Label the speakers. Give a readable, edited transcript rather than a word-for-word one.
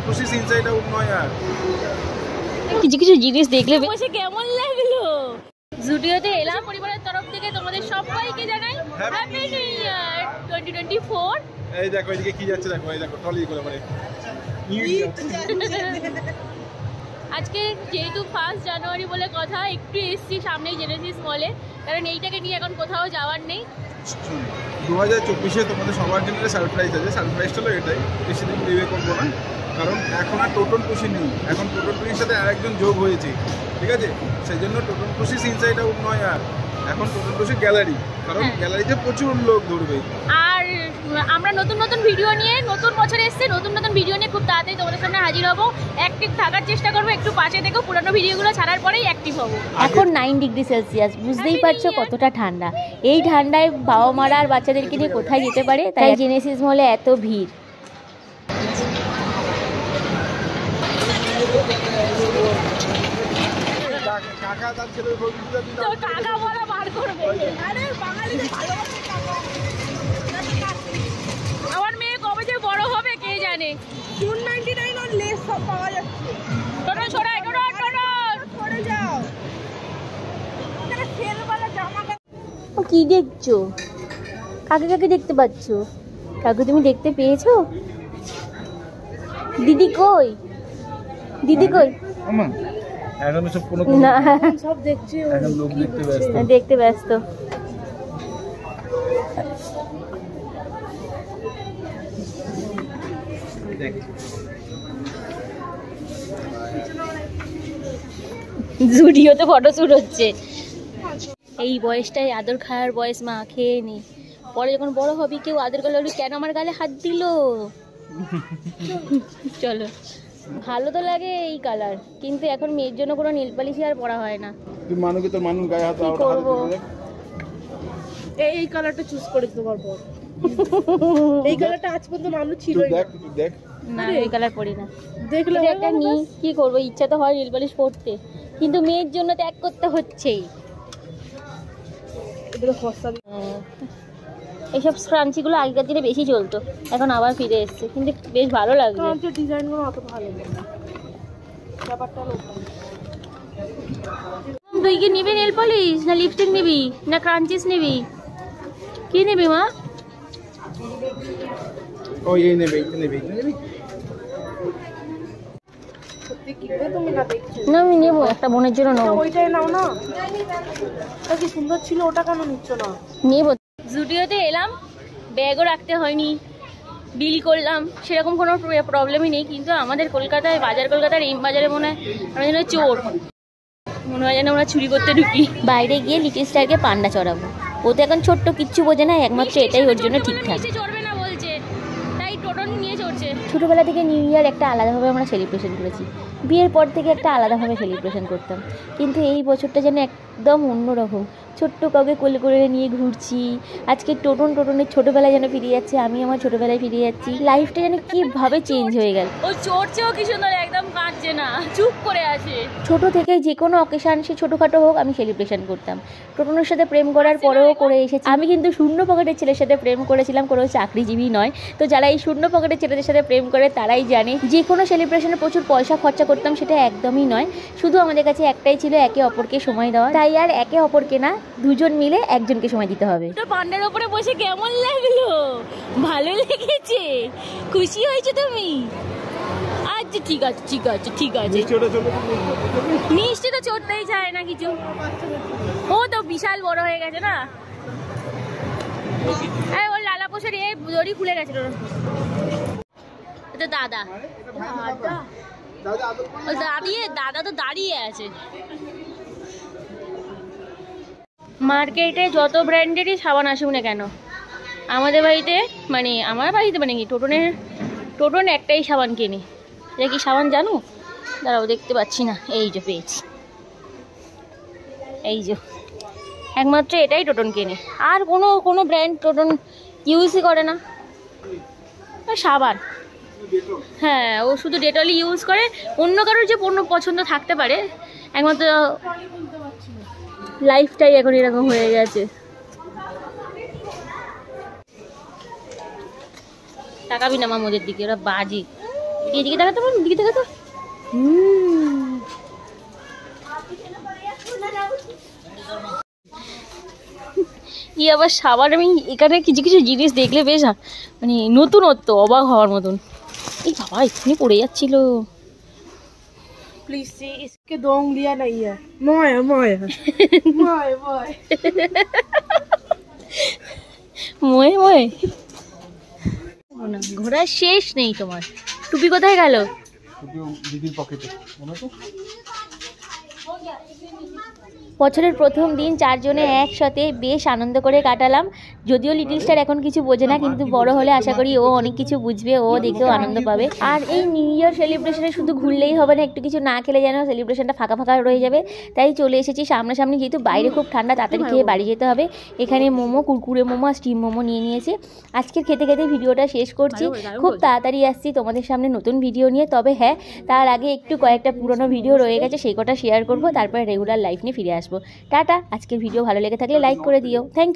Speaker 1: খুশি inside out নয় আর
Speaker 2: কিছু কিছু জিনিস দেখলে বসে কেমন লাগলো। জুডিওতে এলাম, পরিবারের তরফ থেকে তোমাদের সবাইকে জানাই হ্যাপি নিউ ইয়ার 2024।
Speaker 1: এই দেখো এদিকে কি যাচ্ছে, দেখো এই দেখো ট্রলি করে মানে
Speaker 2: আজকে যেহেতু 1 জানুয়ারি বলে কথা, একটু এসছি সামনেই জেনেসিস মলে, কারণ এইটাকে নিয়ে এখন কোথাও যাওয়ার নেই।
Speaker 1: 2024-এ তোমাদের সবার জন্য সারপ্রাইজ আছে। সারপ্রাইজটা হলো এটাই, বেশি দিন দেরি করবো না, কারণ এখন আর টোটন খুশি নেই, এখন টোটন খুশির সাথে আরেকজন যোগ হয়েছে, ঠিক আছে? সেই জন্য টোটন খুশি ইনসাইড আউট নয় আর এখন টোটন খুশি গ্যালারি, কারণ গ্যালারিতে প্রচুর লোক ধরবে। আর
Speaker 2: আমরা নতুন নতুন ভিডিও নিয়ে নতুন বছরে এসেছি, নতুন নতুন ভিডিও নিয়ে খুব তাড়াতাড়ি তোমাদের সামনে হাজির হবো। অ্যাক্টিভ থাকার চেষ্টা করবো, একটু পাশে দেখো, পুরানো ভিডিওগুলো ছাড়ার পরেই অ্যাক্টিভ হবো।
Speaker 3: এখন 9 ডিগ্রি সেলসিয়াস, বুঝতেই পারছো কতটা ঠান্ডা। এই ঠান্ডায় বাবা মারা আর বাচ্চাদেরকে নিয়ে কোথায় যেতে পারে, তাই জেনেসিস মলে এত ভিড়।
Speaker 2: আমার মেয়ে কবে যে বড় হবে কে জানে।
Speaker 4: 299 আর লেস সব পাওয়া যাচ্ছে।
Speaker 2: টোটো ছড়াই, টোটো
Speaker 4: সরে যাও। এটা সেলওয়ালা জামা।
Speaker 3: ও কি দেখছো? কাকে কাকে দেখতে পাচ্ছো? কাকু তুমি দেখতে পেয়েছো? দিদি কই? দিদি কই?
Speaker 1: এখন সব কোনো
Speaker 3: না,
Speaker 4: সব দেখছি,
Speaker 1: এখন লোক দেখতে ব্যস্ত।
Speaker 3: দেখতে ব্যস্ত।
Speaker 2: জুডিওতে ফটোশ্যুট হচ্ছে। এই বয়সটাই আদর খাওয়ার বয়স, মা খেয়ে নি, পরে যখন বড় হবি কেউ আদর করলে কেন আমার গালে হাত দিল। চলো, ভালো তো লাগে এই কালার, কিন্তু এখন মেয়ের জন্য কোনো নীল পালিশই আর পরা হয় না।
Speaker 1: তুই মানুকে তোর মানুষ গায়ে হাত
Speaker 2: করবো?
Speaker 4: এই কালারটা চুজ করেছি তোমার বর। এই কালারটা আজ পর্যন্ত মানুষ ছিল
Speaker 1: দেখ দেখ
Speaker 2: না, এই কালার পরি না।
Speaker 4: দেখলে
Speaker 2: একটা নি কি করবো, ইচ্ছা তো হয় নীল পালিশ পরতে, কিন্তু মেয়ের জন্য ত্যাগ করতে হচ্ছেই।
Speaker 4: এগুলো খসা।
Speaker 2: এইসব স্ক্রাঞ্চিগুলো আগেকার দিনে বেশি চলতো, এখন আবার ফিরে এসছে, কিন্তু বেশ ভালো লাগছে।
Speaker 4: ডিজাইনগুলো অত ভালো না, ব্যাপারটা হলো
Speaker 2: তুই কি নিবি নেল পলিশ, না লিপস্টিক নিবি, না ক্রাঞ্চিস নিবি, কি নিবি মা?
Speaker 1: ও এই নেবে, এই নেবে, এই নেবে।
Speaker 4: সত্যি কি করে তুমি না দেখছো?
Speaker 2: না আমি নেবো, একটা বোনের জন্য নেবো।
Speaker 4: ওইটাই নাও না, ওটা কি সুন্দর ছিল, ওটা কেন নিচ্ছ না?
Speaker 2: নেবো। জুডিওতে এলাম, ব্যাগও রাখতে হয়নি, বিল করলাম, সেরকম কোনো প্রবলেমই নেই। কিন্তু আমাদের কলকাতায়, কলকাতার এই বাজারে মনে হয় আমরা যেন চোর, মনে হয় যেন আমরা চুরি করতে ঢুকি।
Speaker 3: বাইরে গিয়ে লিটিল স্টারকে পান্ডা চড়াবো। ও তো এখন ছোট্ট, কিচ্ছু বোঝে না, একমাত্র এটাই ওর জন্য ঠিকঠাক।
Speaker 2: চড়বে না বলছে, তাই টোটো নিয়ে চড়ছে।
Speaker 3: ছোটোবেলা থেকে নিউ ইয়ার একটা আলাদাভাবে আমরা সেলিব্রেশন করেছি, বিয়ের পর থেকে একটা আলাদাভাবে সেলিব্রেশন করতাম, কিন্তু এই বছরটা যেন একদম অন্যরকম। ছোট্ট কাউকে কোলে করে নিয়ে ঘুরছি, আজকে টোটনের ছোটোবেলায় যেন ফিরে যাচ্ছে, আমি আমার ছোটোবেলায় ফিরে যাচ্ছি। লাইফটা যেন কীভাবে চেঞ্জ হয়ে গেল।
Speaker 2: ও চড়ছেও কি সুন্দর, একদম কাঁদছে না, চুপ করে আছে।
Speaker 3: ছোটো থেকে যে কোনো অকেশান, সে ছোটোখাটো হোক, আমি সেলিব্রেশন করতাম। টোটনের সাথে প্রেম করার পরেও করে এসেছি। আমি কিন্তু শূন্য পকেটের ছেলের সাথে প্রেম করেছিলাম, কোনো চাকরিজীবী নয়। তো যারা এই শূন্য পকেটের ছেলেদের সাথে প্রেম করে তারাই জানে, যে কোনো সেলিব্রেশনে প্রচুর পয়সা খরচা করতাম, সেটা একদমই নয়। শুধু আমাদের কাছে একটাই ছিল, একে অপরকে সময় দেওয়া। তাই আর একে অপরকে না, দুজন মিলে একজনকে সময় দিতে হবে।
Speaker 2: তো পান্ডার উপরে বসে কেমন লাগলো? ভালো লেগেছে? খুশি হয়েছে তুমি? আচ্ছা ঠিক আছে, ঠিক আছে, ঠিক আছে। মিষ্টি তো চড়তেই চায় না কিছু, ও তো বিশাল বড় হয়ে গেছে না। ওর লালা পোষের দড়ি খুলে গেছে। তো দাদা দাদা তো দাঁড়িয়ে আছে। মার্কেটে যত ব্র্যান্ডেরই সাবান আসুক না কেন, আমাদের বাড়িতে মানে আমার বাড়িতে মানে কি টোটন একটাই সাবান কিনি। এটা কি সাবান জানো? দাঁড়াও, দেখতে পাচ্ছি না, এই যে পেয়েছি, এই যে একমাত্র এটাই টোটন কিনে, আর কোনো ব্র্যান্ড টোটন ইউজই করে না। সাবান, হ্যাঁ, ও শুধু ডেটলই ইউজ করে। অন্য কারোর যে পণ্য পছন্দ থাকতে পারে, একমাত্র লাইফটাই এখন এরকম হয়ে গেছে। তাকাবি না মামুদের দিকে, ওরা বাজি।
Speaker 3: এদিকে দেখা তো, দিকে দেখা তো। ই আবার সাবান, আমি এখানে কিছু কিছু জিনিস দেখলে বেশ মানে নতুনত্ব, অবাক হওয়ার মতন। এই বাবা এখানে পড়ে যাচ্ছিল।
Speaker 4: प्लीज सी इसके 2 उंगलियां नहीं है। मोय मोय मोय मोय
Speaker 3: মোয়ে মোয়ে না, ঘোরার শেষ নেই তোমার। টুপি কোথায় গেল?
Speaker 1: দিদির পকেটে,
Speaker 3: বছরের প্রথম দিন চারজনে একসাথে বেশ আনন্দ করে কাটালাম। যদিও লিটল স্টার এখন কিছু বোঝে না, কিন্তু বড় হলে আশা করি ও অনেক কিছু বুঝবে, ও দেখেও আনন্দ পাবে। আর এই নিউ ইয়ার সেলিব্রেশনে শুধু ঘুরলেই হবে না, একটু কিছু না খেলে যেন সেলিব্রেশনটা ফাঁকা ফাঁকা রয়ে যাবে। তাই চলে এসেছি সামনাসামনি, যেহেতু বাইরে খুব ঠান্ডা, তাড়াতাড়ি খেয়ে বাড়ি যেতে হবে। এখানে মোমো, কুরকুরে মোমো আর স্টিম মোমো নিয়ে নিয়েছে। আজকের খেতে খেতে ভিডিওটা শেষ করছি। খুব তাড়াতাড়ি আসছি তোমাদের সামনে নতুন ভিডিও নিয়ে। তবে হ্যাঁ, তার আগে একটু কয়েকটা পুরনো ভিডিও রয়ে গেছে, সেই কটা শেয়ার করবো, তারপরে রেগুলার লাইফ নিয়ে ফিরে আসবো। টাটা। আজকের ভিডিও ভালো লেগে থাকলে লাইক করে দিও। Thank you.